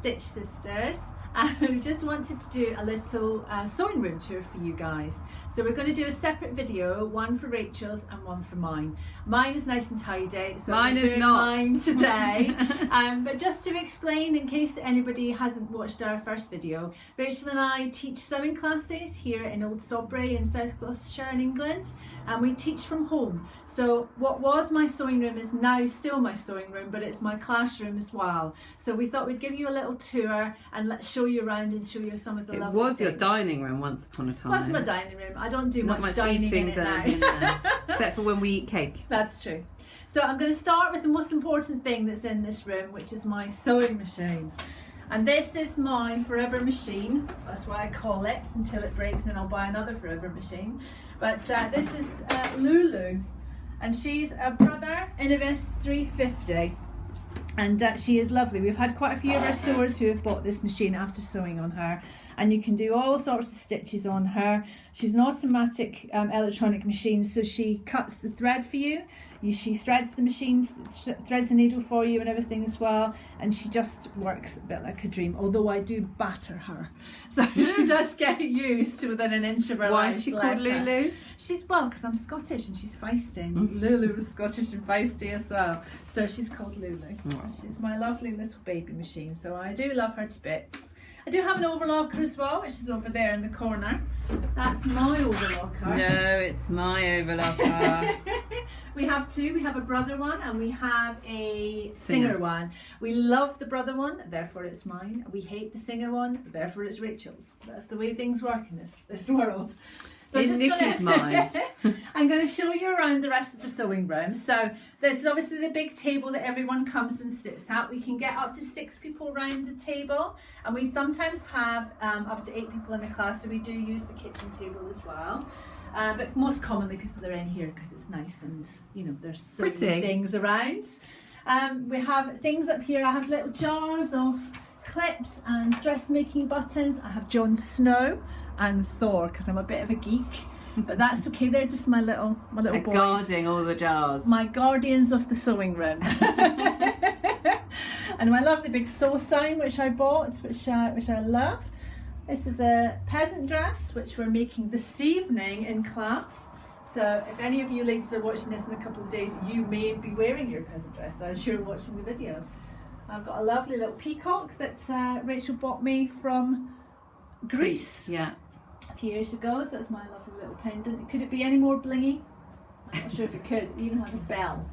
Stitch Sisters, and we just wanted to do a little sewing room tour for you guys. So we're going to do a separate video, one for Rachel's and one for mine. Mine is nice and tidy, so mine I'm doing is not. mine today. But just to explain, in case anybody hasn't watched our first video, Rachel and I teach sewing classes here in Old Sawbray in South Gloucestershire in England, and we teach from home. So what was my sewing room is now still my sewing room, but it's my classroom as well. So we thought we'd give you a little tour and let's show you around and show you some of the lovely things. It was your dining room once upon a time. That's my dining room. I don't do Not much dining eating in it done now. in there, except for when we eat cake. That's true. So I'm going to start with the most important thing that's in this room, which is my sewing machine. And this is my forever machine. That's why I call it, until it breaks and then I'll buy another forever machine. But this is Lulu, and she's a Brother Innovis 350. And she is lovely. We've had quite a few of our sewers who have bought this machine after sewing on her, and you can do all sorts of stitches on her. She's an automatic electronic machine, so she cuts the thread for you. She threads the machine, threads the needle for you and everything as well, and she just works a bit like a dream, although I do batter her. So she does get used to within an inch of her life. Why is she called Lulu? She's, well, because I'm Scottish and she's feisty. Lulu was Scottish and feisty as well. So she's called Lulu. She's my lovely little baby machine. So I do love her to bits. I do have an overlocker as well, which is over there in the corner. That's my overlocker. No, it's my overlocker. We have two. We have a Brother one and we have a Singer one. We love the Brother one, therefore it's mine. We hate the Singer one, therefore it's Rachel's. That's the way things work in this world. So Nikki's mine. I'm going to show you around the rest of the sewing room. So this is obviously the big table that everyone comes and sits at. We can get up to 6 people around the table, and we sometimes have up to 8 people in the class, so we do use the kitchen table as well. But most commonly people are in here because it's nice and, you know, there's so many things around. We have things up here. I have little jars of clips and dressmaking buttons. I have Jon Snow and Thor because I'm a bit of a geek, but that's okay. They're just my little boys. Guarding all the jars. My guardians of the sewing room. And my lovely big sew sign which I bought, which I love. This is a peasant dress which we're making this evening in class. So if any of you ladies are watching this in a couple of days, you may be wearing your peasant dress as you're watching the video. I've got a lovely little peacock that Rachel bought me from Greece. Yeah. A few years ago, so that's my lovely little pendant. Could it be any more blingy? I'm not sure if it could. It even has a bell.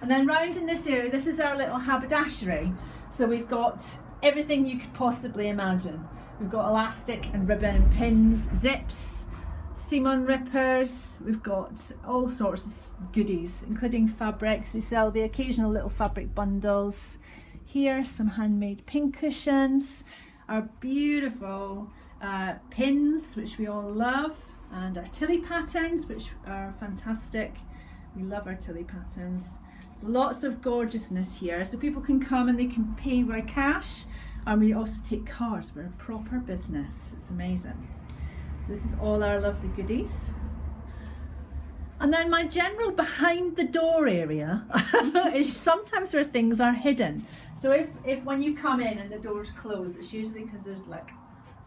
And then round in this area, this is our little haberdashery. So we've got everything you could possibly imagine. We've got elastic and ribbon and pins, zips, seam unrippers. We've got all sorts of goodies, including fabrics. We sell the occasional little fabric bundles. Here, some handmade pin cushions, our beautiful pins, which we all love, and our tilly patterns, which are fantastic. We love our tilly patterns. So lots of gorgeousness here, so people can come and they can pay by cash, and we also take cards. We're a proper business. It's amazing. So this is all our lovely goodies. And then my general behind the door area is sometimes where things are hidden. So if when you come in and the door's closed, it's usually because there's like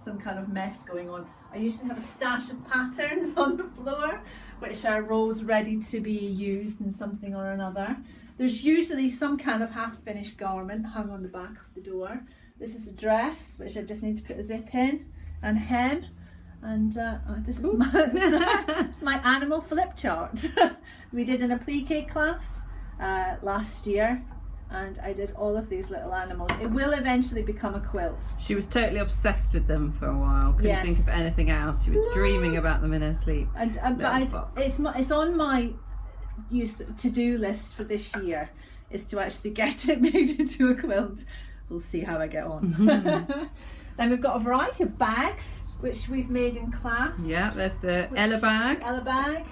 some kind of mess going on. I usually have a stash of patterns on the floor, which are rolled ready to be used in something or another. There's usually some kind of half-finished garment hung on the back of the door. This is a dress, which I just need to put a zip in and hem. And this is my animal flip chart. We did an applique class last year, and I did all of these little animals. It will eventually become a quilt. She was totally obsessed with them for a while. Couldn't think of anything else. She was dreaming about them in her sleep. It's on my to-do list for this year, is to actually get it made into a quilt. We'll see how I get on. Then we've got a variety of bags, which we've made in class. Yeah, there's the Ella bag,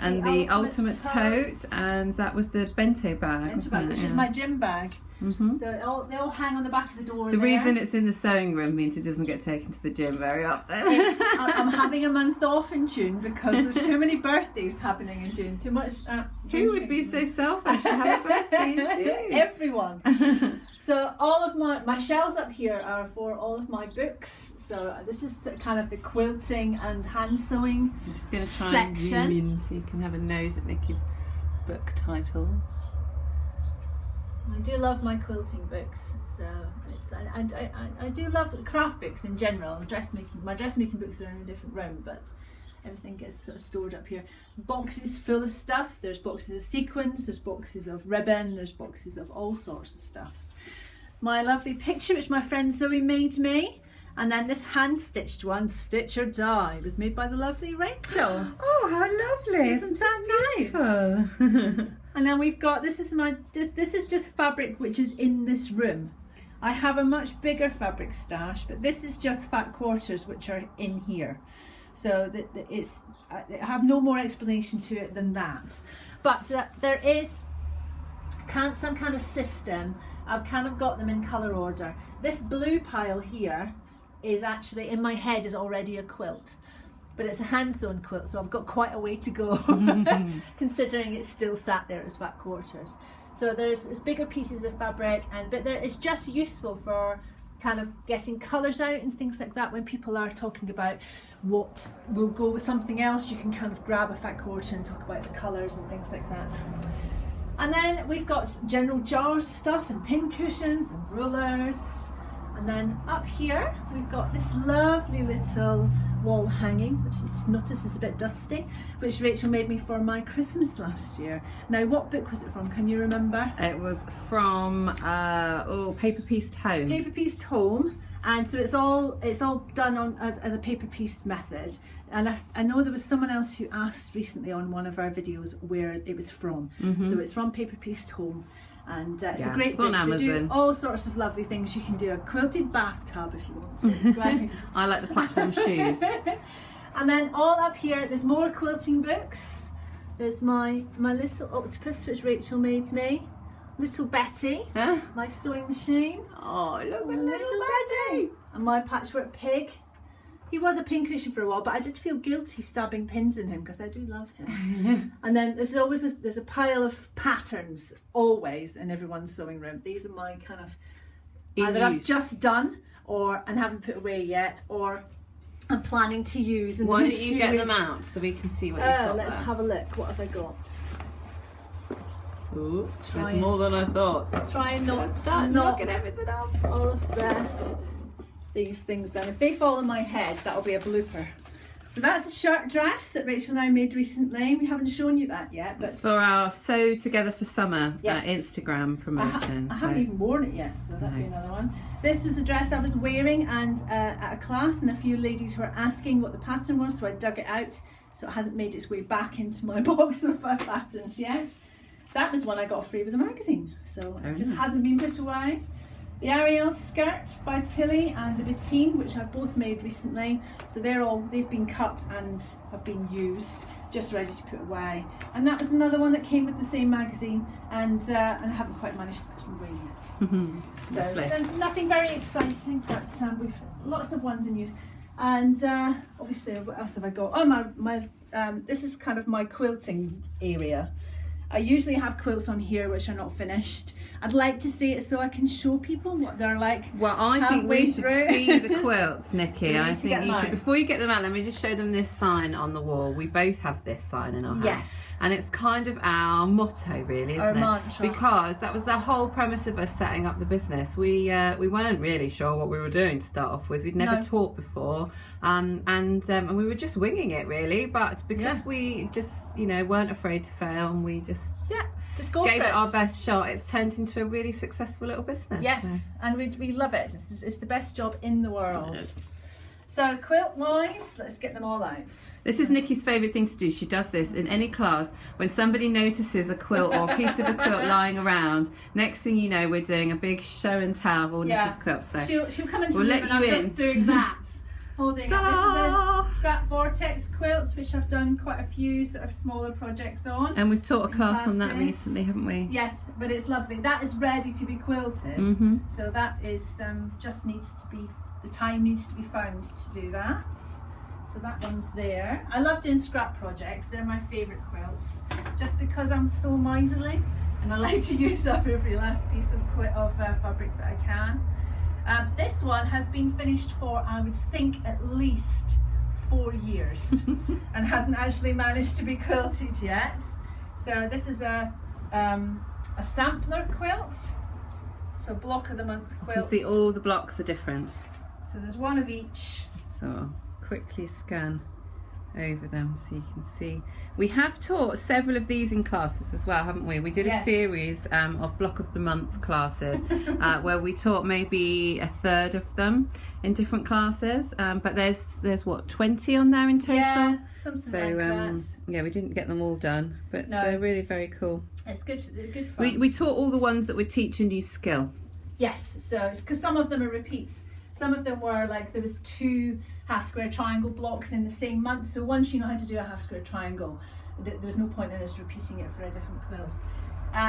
and the ultimate tote, and that was the bento bag, which is my gym bag. So they all hang on the back of the door. The reason it's in the sewing room means it doesn't get taken to the gym very often. I'm having a month off in June because there's too many birthdays happening in June. Too much. Who would be so selfish to have a birthday in June? Everyone. So all of my shelves up here are for all of my books. So this is kind of the quilting and hand sewing I'm just going to try section. and zoom in so you can have a nose at Nikki's book titles. I do love my quilting books, so I do love craft books in general. My dressmaking books are in a different room, but everything gets sort of stored up here. Boxes full of stuff. There's boxes of sequins, there's boxes of ribbon, there's boxes of all sorts of stuff. My lovely picture which my friend Zoe made me, and then this hand stitched one, Stitch or Die, was made by the lovely Rachel. Oh, how lovely! Isn't that nice? And then we've got, this is just fabric which is in this room. I have a much bigger fabric stash, but this is just fat quarters which are in here. So I have no more explanation to it than that. But there is some kind of system. I've kind of got them in colour order. This blue pile here is actually, in my head, is already a quilt. But it's a hand sewn quilt, so I've got quite a way to go considering it's still sat there as fat quarters. So there's bigger pieces of fabric, but it's just useful for kind of getting colours out and things like that. When people are talking about what will go with something else, you can kind of grab a fat quarter and talk about the colours and things like that. And then we've got general jars of stuff and pin cushions and rulers. And then up here we've got this lovely little wall hanging, which I just noticed is a bit dusty, which Rachel made me for my Christmas last year. Now, what book was it from? Can you remember? It was from Paper Pieced Home. Paper Pieced Home, and so it's all done on as a paper pieced method. And I know there was someone else who asked recently on one of our videos where it was from. So it's from Paper Pieced Home. And it's a great book. On They do Amazon. all sorts of lovely things. You can do a quilted bathtub if you want to. It's great. I like the platform shoes. And then all up here, there's more quilting books. There's my little octopus which Rachel made me. Little Betty, my sewing machine. Oh, look at Little Betty. And my patchwork pig. He was a pincushion for a while, but I did feel guilty stabbing pins in him because I do love him. And then there's always there's a pile of patterns always in everyone's sewing room. These are my kind of either I've just done and haven't put away yet, or I'm planning to use. Why don't you get them out so we can see what you've got let's there. have a look. What have I got? Ooh, there's more than I thought. Try and not start knocking everything up. All of these things down. If they fall on my head, that'll be a blooper. So that's a shirt dress that Rachel and I made recently. We haven't shown you that yet, but it's for our Sew Together for Summer Yes. Instagram promotion. I haven't even worn it yet, so that'll be another one. This was a dress I was wearing and at a class, and a few ladies were asking what the pattern was, so I dug it out. So it hasn't made its way back into my box of patterns yet. That was one I got free with a magazine, so it just hasn't been put away. The Ariel skirt by Tilly and the Bettine, which I've both made recently. So they've been cut and have been used, just ready to put away. And that was another one that came with the same magazine, and I haven't quite managed to put them away yet. So nothing very exciting, but we've lots of ones in use. And obviously, what else have I got? Oh, this is kind of my quilting area. I usually have quilts on here which are not finished. I'd like to see it so I can show people what they're like. Well, I think we should see the quilts, Nikki. I I think you should. Before you get them out, let me just show them this sign on the wall. We both have this sign in our house. Yes. And it's kind of our motto, really, isn't Our it? mantra. Because that was the whole premise of us setting up the business. We weren't really sure what we were doing to start off with. We'd never taught before, and we were just winging it, really. But because we just weren't afraid to fail, and we just gave it our best shot, it's turned into a really successful little business. Yes, so. And we love it. It's the best job in the world. Yes. So quilt wise, let's get them all out. This is Nikki's favourite thing to do. She does this in any class. When somebody notices a quilt or a piece of a quilt lying around, next thing you know, we're doing a big show and tell of all Nikki's quilts. So she'll come into the room and I'm just doing that. holding up. This is a scrap vortex quilt, which I've done quite a few sort of smaller projects on. And we've taught a class on that recently, haven't we? Yes, but it's lovely. That is ready to be quilted. So that is just needs to be, the time needs to be found to do that. So that one's there. I love doing scrap projects. They're my favourite quilts, just because I'm so miserly and I like to use up every last piece of fabric that I can. This one has been finished for, I would think, at least 4 years and hasn't actually managed to be quilted yet. So this is a sampler quilt, so block of the month quilt. You can see all the blocks are different. So there's one of each. So I'll quickly scan over them so you can see. We have taught several of these in classes as well, haven't we? We did a series of block of the month classes where we taught maybe a third of them in different classes, but there's what, 20 on there in total? Yeah, something like that. Yeah, we didn't get them all done, but they're really very cool. It's good fun. We taught all the ones that would teach a new skill. Yes, so because some of them are repeats. Some of them were like, there was 2 half square triangle blocks in the same month, so once you know how to do a half square triangle, there was no point in us repeating it for a different quilt.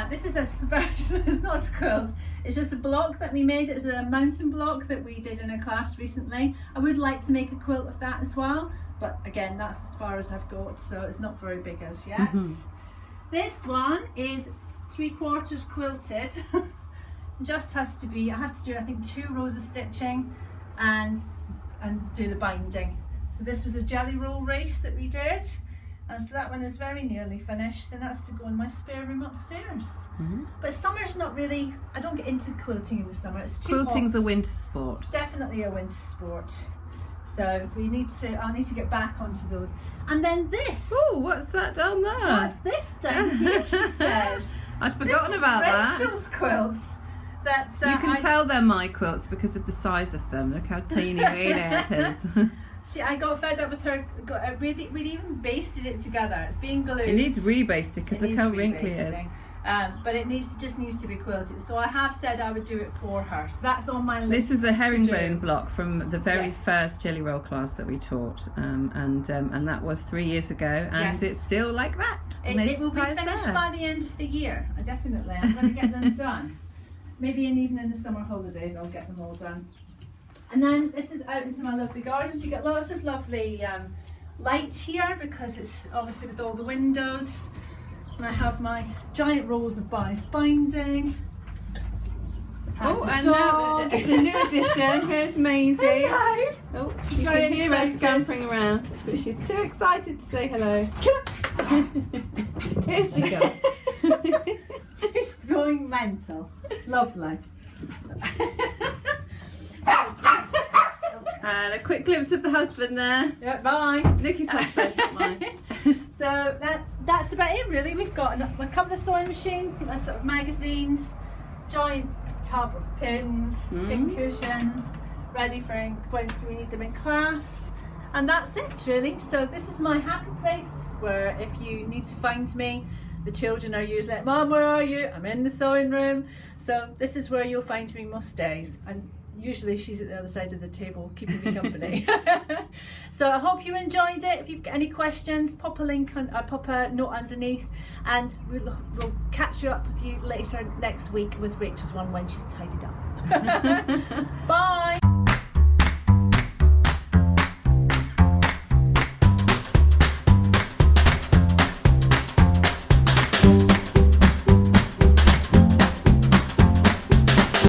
This is it's not a quilt, it's just a block that we made. It's a mountain block that we did in a class recently. I would like to make a quilt of that as well, but again, that's as far as I've got, so it's not very big as yet. This one is 3/4 quilted. Just has to be, I have to do, I think, 2 rows of stitching and do the binding. So this was a jelly roll race that we did, and so that one is very nearly finished, and that's to go in my spare room upstairs. But summer's not really, I don't get into quilting in the summer. It's too Quilting's hot. a winter sport. It's definitely a winter sport. So I'll need to get back onto those. And then this. Oh, what's that down there? What's this down here, she says. I'd forgotten about that. Rachel's quilts. That, you can tell they're my quilts because of the size of them. Look how teeny weeny it is. I got fed up with her. We'd even basted it together. It's being glued. It needs rebasted because look how wrinkly it is. But it just needs to be quilted. So I have said I would do it for her. So that's on my list. This was a herringbone block from the very first jelly roll class that we taught, and that was 3 years ago, and it's still like that. It will be finished by the end of the year. I'm going to get them done. Maybe even in the summer holidays I'll get them all done. And then this is out into my lovely gardens. You get lots of lovely light here because it's obviously with all the windows. And I have my giant rolls of bias binding. And now the new addition. Here's Maisie. Hello. Oh, you can hear her scampering around, but she's too excited to say hello. Here she goes. She's going mental. Lovely. And a quick glimpse of the husband there. Yeah, bye. Nikki's husband, not mine. So that's about it really. We've got a couple of sewing machines, my sort of magazines, giant tub of pins, pin cushions, ready for when we need them in class. And that's it really. So this is my happy place where if you need to find me, the children are usually like, Mum, where are you? I'm in the sewing room. So this is where you'll find me most days. And usually she's at the other side of the table keeping me company. So I hope you enjoyed it. If you've got any questions, pop a link, pop a note underneath, and we'll catch up with you later next week with Rachel's one when she's tidied up. Bye.